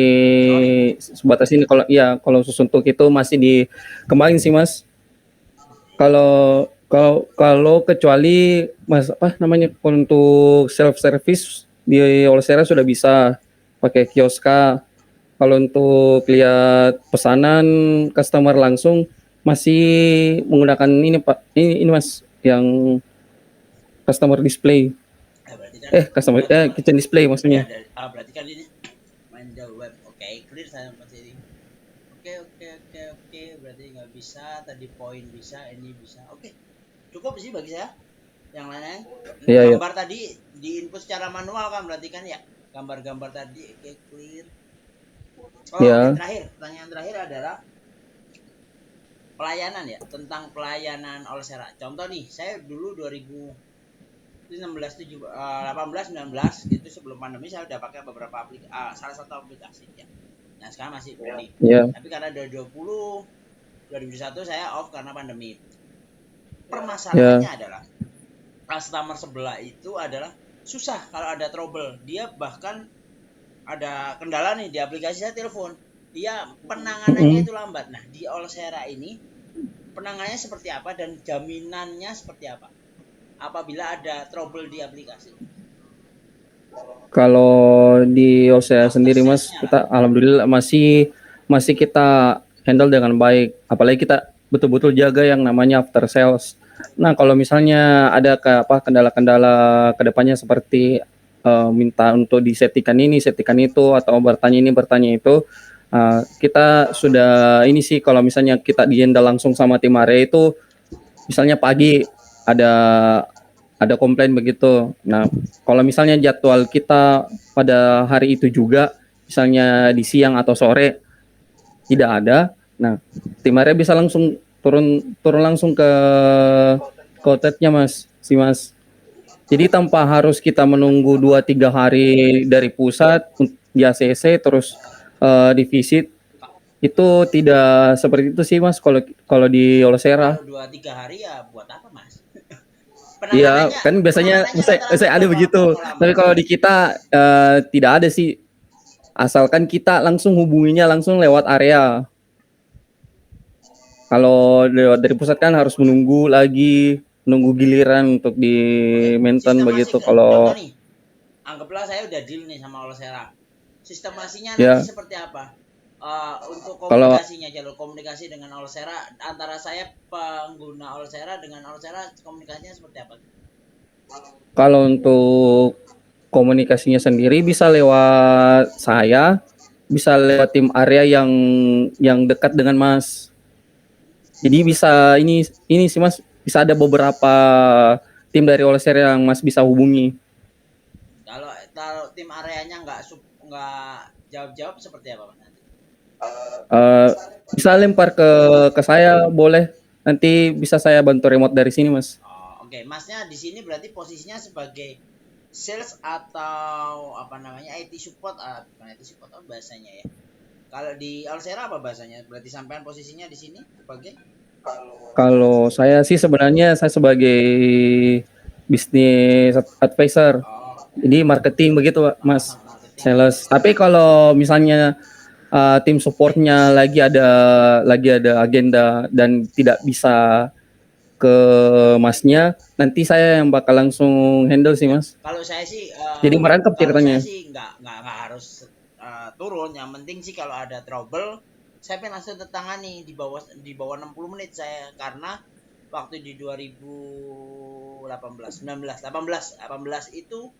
Speaker 2: Mirroring.
Speaker 1: sebatas ini. Kalau ya kalau khusus untuk itu masih dikembangin sih Mas. Kalau kalau kalau kecuali Mas apa namanya untuk self service di Olsera sudah bisa pakai kioska. Kalau untuk lihat pesanan customer langsung masih menggunakan ini Pak. Ini Mas yang customer display.
Speaker 2: Berarti kan
Speaker 1: Customer kitchen display
Speaker 2: ya
Speaker 1: maksudnya.
Speaker 2: dari berarti kan ini main the web. Oke, clear saya masih ini. Oke, berarti nggak bisa tadi poin bisa ini bisa. Oke, cukup sih bagi saya. Yang lainnya
Speaker 1: Iya, iya.
Speaker 2: gambar tadi di input secara manual kan berarti kan ya gambar-gambar tadi. Oke, clear. Oh, oke,
Speaker 1: Ya.
Speaker 2: terakhir pertanyaan terakhir adalah pelayanan ya, tentang pelayanan Olsera. Contoh nih, saya dulu 2016 18 19 itu sebelum pandemi saya udah pakai beberapa aplikasi, salah satu aplikasi ya. Nah, sekarang masih beli.
Speaker 1: Iya.
Speaker 2: Tapi karena 2021 saya off karena pandemi. Permasalahannya
Speaker 1: Ya.
Speaker 2: adalah customer sebelah itu adalah susah kalau ada trouble. Dia bahkan ada kendala nih di aplikasi saya telepon. Dia penanganannya itu lambat. Nah, di Olsera ini penanganannya seperti apa dan jaminannya seperti apa? Apabila ada trouble di aplikasi.
Speaker 1: Kalau di OSEA
Speaker 2: After
Speaker 1: sendiri Mas,
Speaker 2: sales-nya lah.
Speaker 1: kita alhamdulillah masih masih kita handle dengan baik. Apalagi kita betul-betul jaga yang namanya after sales. Nah, kalau misalnya ada kendala-kendala kedepannya seperti minta untuk disettingkan ini, settingkan itu, atau bertanya ini, bertanya itu, kita sudah ini sih kalau misalnya kita dihandle langsung sama tim area itu, misalnya pagi ada komplain begitu. Nah, kalau misalnya jadwal kita pada hari itu juga, misalnya di siang atau sore tidak ada, nah tim area bisa langsung turun turun langsung ke outletnya Mas, si Mas. Jadi tanpa harus kita menunggu 2-3 hari dari pusat di ACC terus di visit itu tidak seperti itu sih Mas kalau kalau di Olsera.
Speaker 2: Kalau 2-3 hari ya buat apa Mas?
Speaker 1: Iya,
Speaker 2: penanganannya
Speaker 1: kan biasanya
Speaker 2: penanganannya rata-rata
Speaker 1: saya ada begitu.
Speaker 2: berapa lama?
Speaker 1: Tapi kalau di kita tidak ada sih. Asalkan kita langsung hubunginya langsung lewat area. Kalau lewat dari pusat kan harus menunggu lagi, menunggu giliran untuk di
Speaker 2: Oke,
Speaker 1: maintain
Speaker 2: sistemasi
Speaker 1: begitu.
Speaker 2: contoh
Speaker 1: Kalau
Speaker 2: nih. Anggaplah saya udah deal nih sama Olsera. Sistemasinya nanti
Speaker 1: ya,
Speaker 2: seperti apa? Untuk
Speaker 1: kalau
Speaker 2: komunikasinya, jalur komunikasi dengan Olsera antara saya pengguna Olsera dengan Olsera komunikasinya seperti apa?
Speaker 1: kalau untuk komunikasinya sendiri bisa lewat saya, bisa lewat tim area yang dekat dengan Mas. Jadi bisa ini sih Mas, bisa ada beberapa tim dari Olser yang Mas bisa hubungi.
Speaker 2: Kalau tim areanya nggak jawab seperti apa Mas nanti?
Speaker 1: Uh, Bisa lempar ke saya boleh. nanti bisa saya bantu remote dari sini, Mas.
Speaker 2: Oh, oke. Masnya di sini berarti posisinya sebagai sales atau apa namanya IT support, bukan IT support apa bahasanya ya. Kalau di Alsera apa bahasanya? Berarti sampean posisinya di sini sebagai
Speaker 1: Kalau saya sih sebenarnya saya sebagai bisnis advisor,
Speaker 2: oh,
Speaker 1: jadi marketing begitu, Mas.
Speaker 2: sama marketing ya.
Speaker 1: Sales. Tapi kalau misalnya tim supportnya lagi ada agenda dan tidak bisa ke Masnya, nanti saya yang bakal langsung handle sih,
Speaker 2: Ya,
Speaker 1: Mas.
Speaker 2: kalau saya sih
Speaker 1: Jadi merangkap
Speaker 2: kalau saya
Speaker 1: ceritanya.
Speaker 2: sih nggak harus turun. Yang penting sih kalau ada trouble, saya pengen langsung tertangani di bawah 60 menit saya, karena waktu di 2018, 19, 18 itu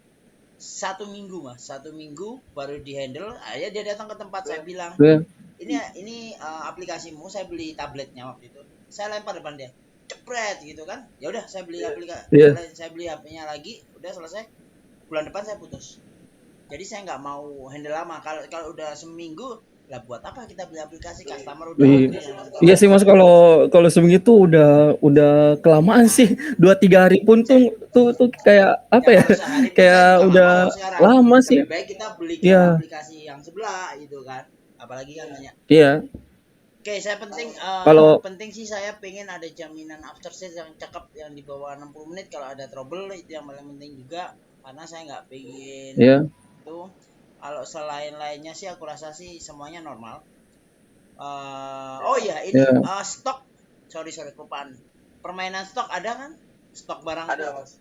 Speaker 2: 1 minggu mas, 1 minggu baru di handle. Ya dia datang ke tempat, saya bilang
Speaker 1: Ya,
Speaker 2: ini aplikasimu, saya beli tabletnya waktu itu, saya lempar depan dia, cepret gitu kan. Ya udah saya beli
Speaker 1: iya,
Speaker 2: saya beli HP-nya lagi, udah selesai, bulan depan saya putus. Jadi saya nggak mau handle lama. Kalau kalau udah seminggu lah, buat apa kita beli aplikasi, customer udah
Speaker 1: iya.
Speaker 2: hungry yang nonton.
Speaker 1: Iya sih, Mas, kalau kalau sebegitu udah kelamaan
Speaker 2: Nah,
Speaker 1: sih. 2 3 hari pun tuh kayak apa
Speaker 2: yang
Speaker 1: ya?
Speaker 2: harus sehari pun saya
Speaker 1: Kayak
Speaker 2: juga nggak
Speaker 1: udah
Speaker 2: mau sekarang.
Speaker 1: lama sih.
Speaker 2: Lebih baik kita beli ke
Speaker 1: Iya,
Speaker 2: aplikasi yang sebelah gitu kan. Apalagi kan banyak.
Speaker 1: iya.
Speaker 2: Oke, saya
Speaker 1: Kalau
Speaker 2: penting sih saya pengen ada jaminan after sales yang cakep, yang di bawah 60 menit. Kalau ada trouble itu yang paling penting juga, karena saya nggak pengen
Speaker 1: ya,
Speaker 2: itu. Kalau selain lainnya sih aku rasa sih semuanya normal. Oh iya, ini
Speaker 1: ya
Speaker 2: stok. Sorry kelupaan. Permainan stok ada kan? Stok barang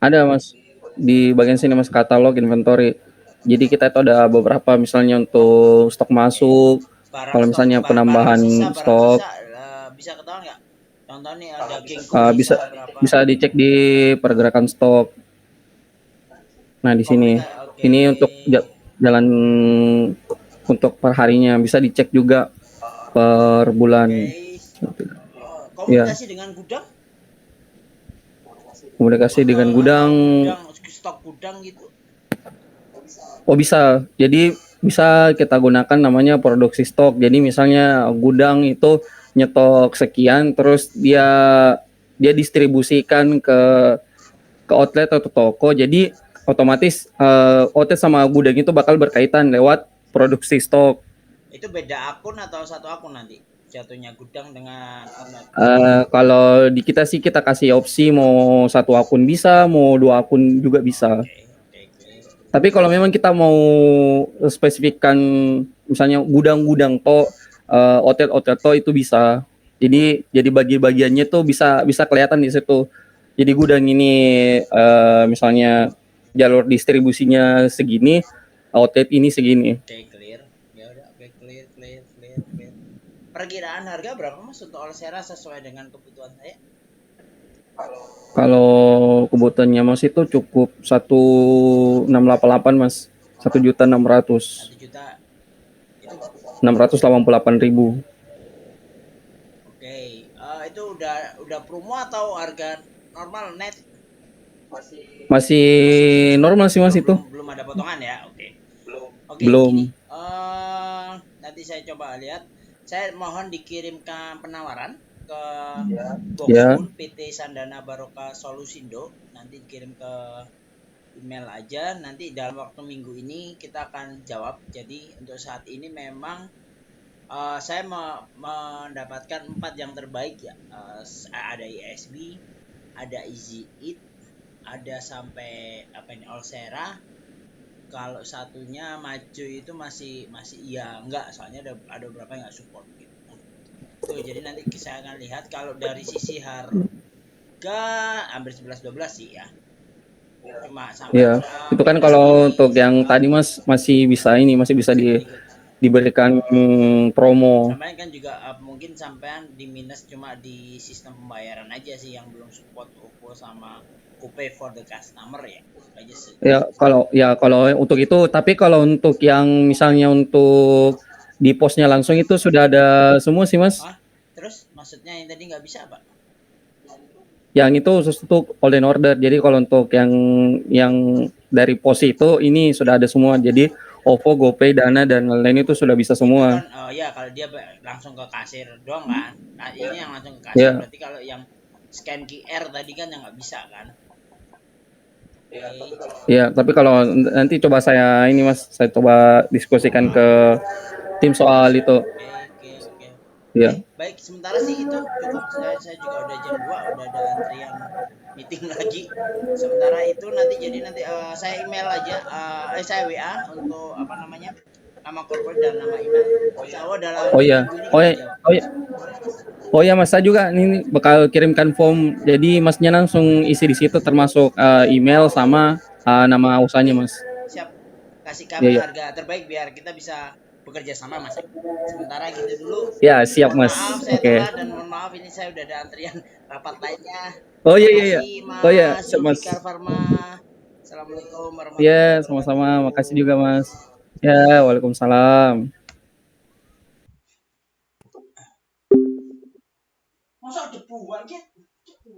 Speaker 1: ada, Mas. Di bagian sini, Mas, katalog inventory. Jadi kita itu ada beberapa misalnya untuk stok masuk,
Speaker 2: barang
Speaker 1: kalau
Speaker 2: stok
Speaker 1: misalnya
Speaker 2: barang
Speaker 1: penambahan
Speaker 2: sisa
Speaker 1: stok
Speaker 2: bisa ketahuan nggak? Contoh nih ada
Speaker 1: uh,
Speaker 2: dagingku
Speaker 1: bisa
Speaker 2: sisa berapa?
Speaker 1: bisa dicek di pergerakan stok. Nah, di sini
Speaker 2: Oke.
Speaker 1: ini untuk jalan untuk perharinya bisa dicek juga per bulan.
Speaker 2: Oke.
Speaker 1: Ya,
Speaker 2: Komunikasi dengan gudang
Speaker 1: komunikasi dengan
Speaker 2: atau
Speaker 1: gudang.
Speaker 2: stok gudang gitu.
Speaker 1: Oh, bisa. Jadi bisa kita gunakan namanya produksi stok. Jadi misalnya gudang itu nyetok sekian, terus dia dia distribusikan ke outlet atau toko. Jadi otomatis outlet sama gudang itu bakal berkaitan lewat produksi stok.
Speaker 2: Itu beda akun atau satu akun nanti jatuhnya, gudang dengan online?
Speaker 1: Kalau di kita sih kita kasih opsi mau satu akun bisa, mau 2 akun juga bisa.
Speaker 2: Oke, oke, oke.
Speaker 1: Tapi kalau memang kita mau spesifikkan misalnya gudang-gudang to, outlet-outlet to itu bisa. Jadi bagi-bagiannya tuh bisa bisa kelihatan di situ. Jadi gudang ini misalnya jalur distribusinya segini, outlet ini segini.
Speaker 2: Oke, clear. Ya udah, oke, clear, clear, clear, clear. Perkiraan harga berapa mas untuk Olsera sesuai dengan kebutuhan saya?
Speaker 1: Kalau kebutuhannya Mas itu cukup 1688 Mas. 1.600.
Speaker 2: 1 juta itu.
Speaker 1: 688.000.
Speaker 2: Oke, itu udah promo atau harga normal net?
Speaker 1: Masih normal sih Mas itu.
Speaker 2: Belum ada potongan ya. Oke. Oke, gini.
Speaker 1: Belum.
Speaker 2: Nanti saya coba lihat. Saya mohon dikirimkan penawaran ke
Speaker 1: Ya,
Speaker 2: Boxpool PT Sandana Baroka Solusindo. Nanti dikirim ke email aja. Nanti dalam waktu minggu ini kita akan jawab. Jadi untuk saat ini memang saya mendapatkan 4 yang terbaik ya. Ada ISB, ada Easy Eat, ada sampai apa ini Olsera. Kalau satunya maju itu masih iya enggak, soalnya ada beberapa yang nggak support gitu. Tuh, jadi nanti saya akan lihat kalau dari sisi harga hampir 11-12 sih ya. Cuma sampai
Speaker 1: ya. Itu kan kalau untuk yang tadi Mas masih bisa diberikan promo.
Speaker 2: sampean kan juga mungkin sampean di minus cuma di sistem pembayaran aja sih yang belum support OVO sama GoPay for the customer ya. Aja sih.
Speaker 1: Ya kalau untuk itu, tapi kalau untuk yang misalnya untuk di posnya langsung itu sudah ada semua sih Mas.
Speaker 2: Terus maksudnya yang tadi nggak bisa apa?
Speaker 1: Yang itu khusus untuk all in order. Jadi kalau untuk yang dari pos itu ini sudah ada semua. Jadi OVO, GoPay, Dana dan lain-lain itu sudah bisa
Speaker 2: Itu
Speaker 1: semua.
Speaker 2: kan ya kalau dia langsung ke kasir doang kan. Nah, ini yang langsung ke kasir
Speaker 1: Ya,
Speaker 2: berarti kalau yang scan QR tadi kan yang nggak bisa kan. Oke.
Speaker 1: ya. Tapi kalau nanti coba saya ini Mas, saya coba diskusikan ke tim soal itu.
Speaker 2: Oke, oke, oke.
Speaker 1: Ya.
Speaker 2: Baik, sementara sih itu cukup. Saya juga udah jam 2 udah ada antrian meeting lagi. Sementara itu nanti jadi nanti saya email aja, saya WA untuk apa namanya? Nama corporate dan nama email. Insya Allah dalam
Speaker 1: Oh iya.
Speaker 2: minggu ini
Speaker 1: Oh
Speaker 2: kita
Speaker 1: ya.
Speaker 2: jawab.
Speaker 1: Oh ya. Oh ya Mas, saya juga ini bakal kirimkan form. Jadi Masnya langsung isi di situ termasuk email sama nama usahanya Mas.
Speaker 2: Siap. Kasih
Speaker 1: Iya,
Speaker 2: kami
Speaker 1: iya.
Speaker 2: harga terbaik biar kita bisa bekerja sama, Mas. Sementara gitu dulu.
Speaker 1: Ya, siap
Speaker 2: Mohon
Speaker 1: Mas.
Speaker 2: maaf saya
Speaker 1: Oke.
Speaker 2: telat dan mohon maaf ini saya udah ada antrian rapat lainnya.
Speaker 1: Oh iya, iya, iya.
Speaker 2: Makasih
Speaker 1: Oh iya,
Speaker 2: Mas
Speaker 1: siap Mas.
Speaker 2: Zulfikar Farma. Assalamualaikum
Speaker 1: Iya,
Speaker 2: warahmatullahi
Speaker 1: sama-sama.
Speaker 2: wabarakatuh.
Speaker 1: Makasih juga Mas. Ya, Waalaikumsalam.
Speaker 2: Masa debuan gitu?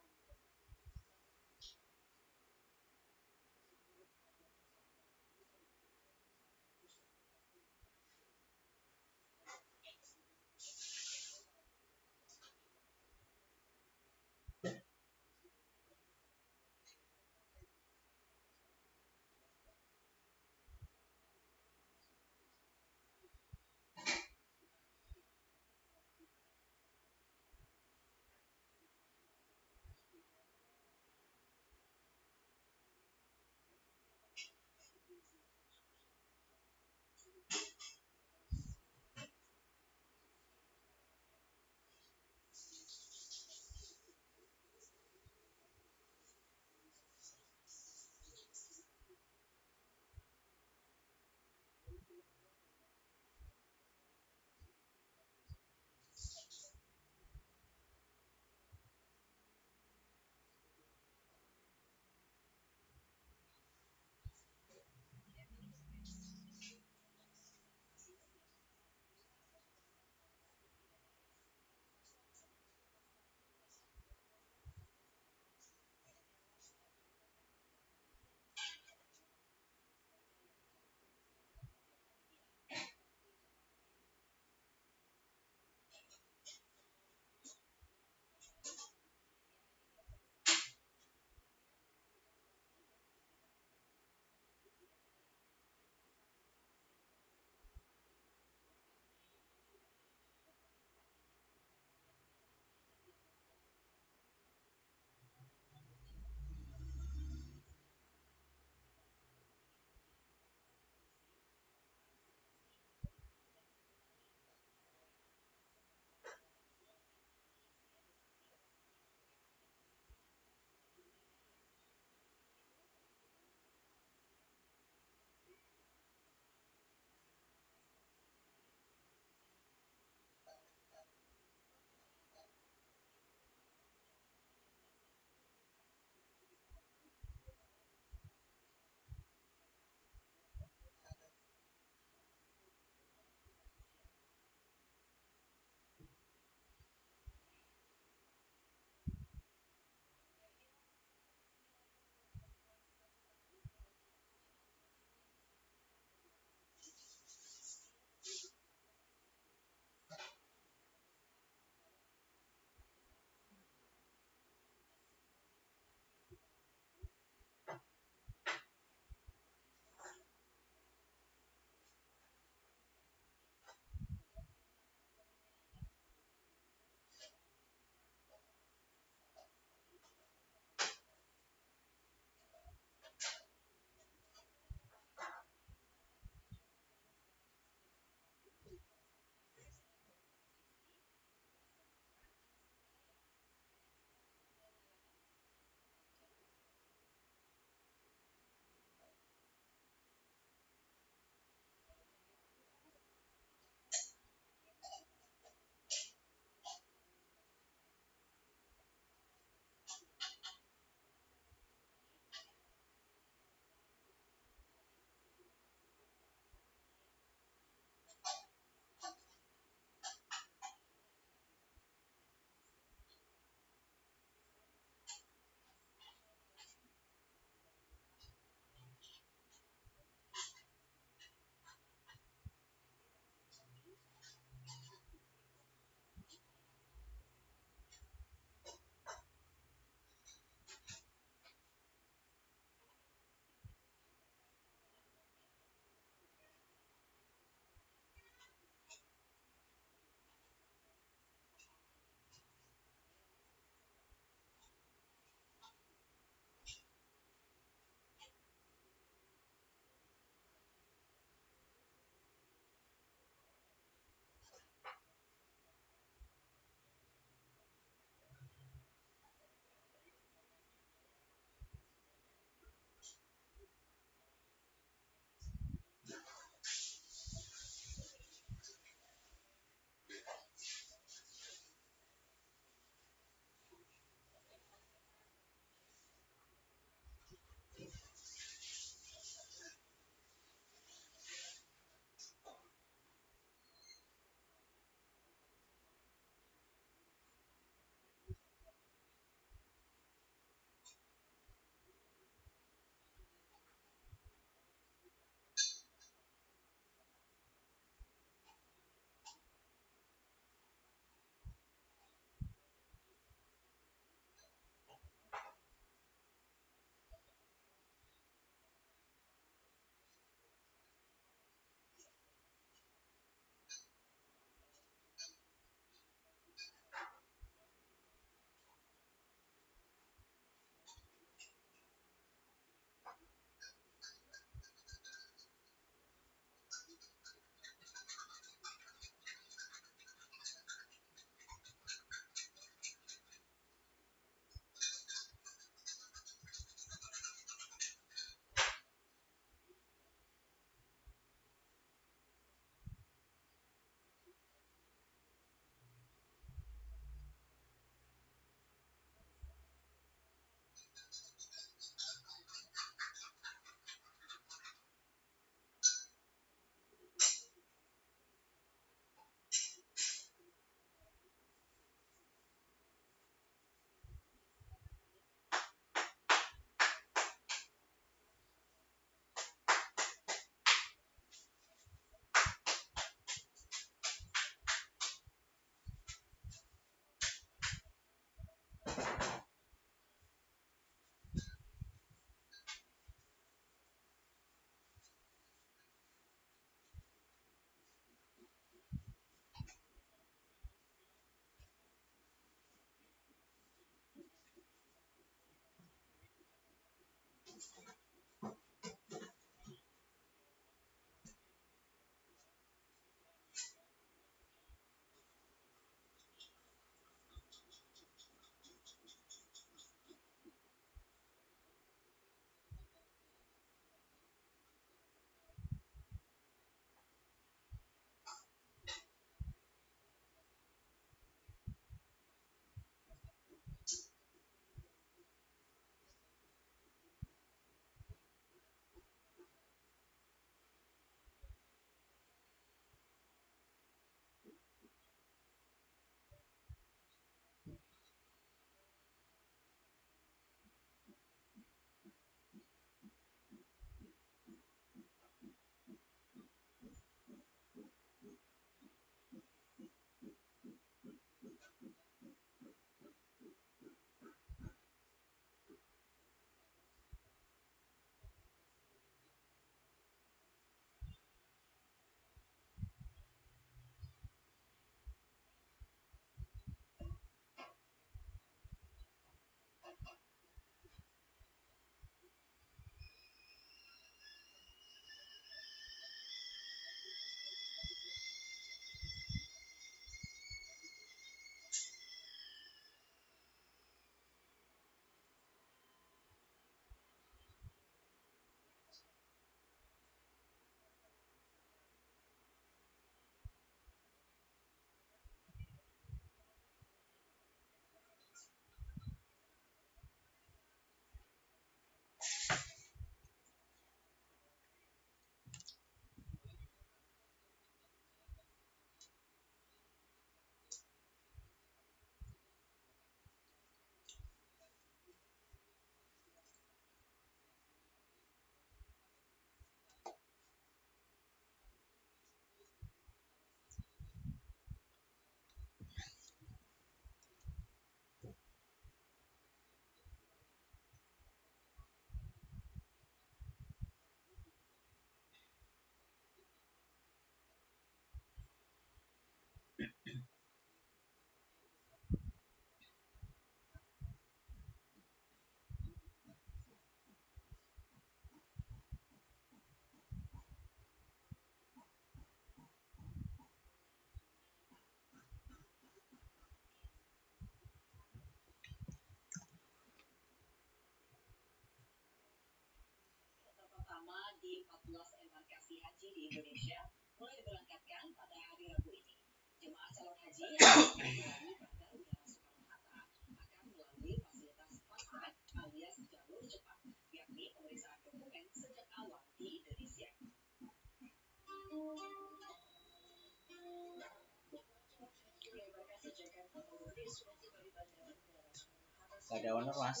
Speaker 2: Gak ada owner mas.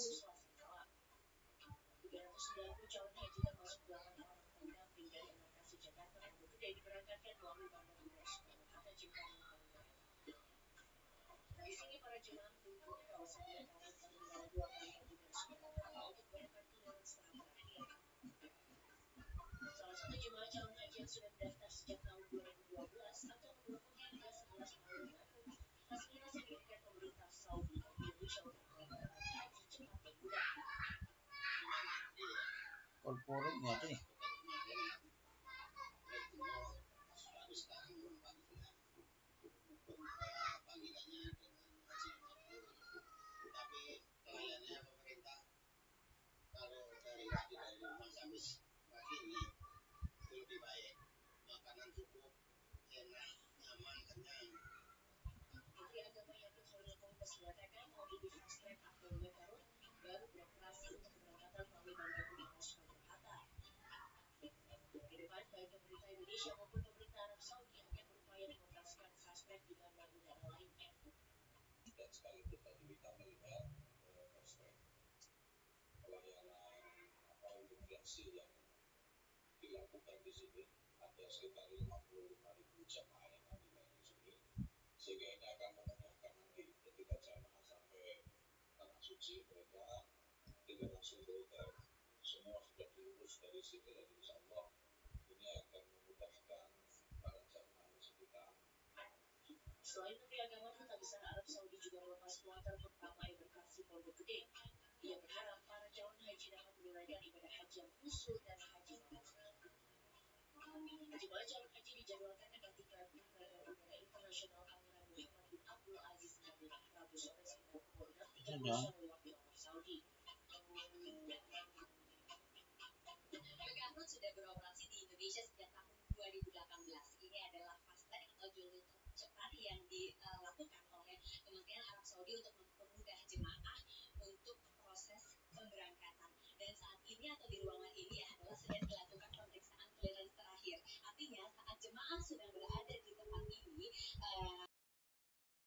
Speaker 2: Corporate nggak tuh nih.